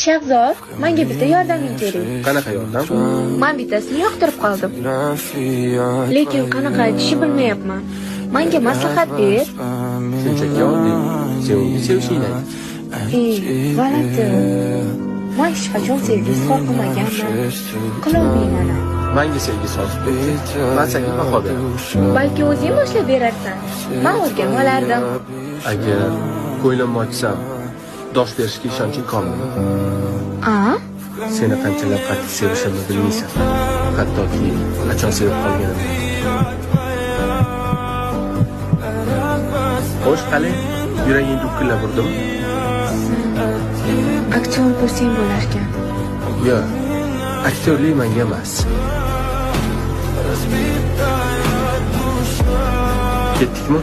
Shahzod, menga bitta yordaming kerak. Qanaqa yordam? Men bittasini yoqtirib qoldim. Lekin qanaqa aytishni bilmayapman. Menga maslahat ber. Shunchaki oddiy. Sen uni sevishingni ayt. G'alati. Men hech qachon sevgi izhor qilmaganman. Qilolmayman. Menga sevgi solib ber. Men senga baho beraman. Balki o'zing boshlab berarsan. Men o'rganib olardim. Agar ko'nglimni ochsam, dosh berishga ishonching komilmi? Seni qanchalar qattiq sevishimni bilmaysan. Hattoki qachon sevib qolganimni. Xo'sh, qani? Yuraging dukkillab urdimi? Aktyor bo'lsang bo'larkan. Yo'q. Aktyorlik menga emas. Ketdikmi?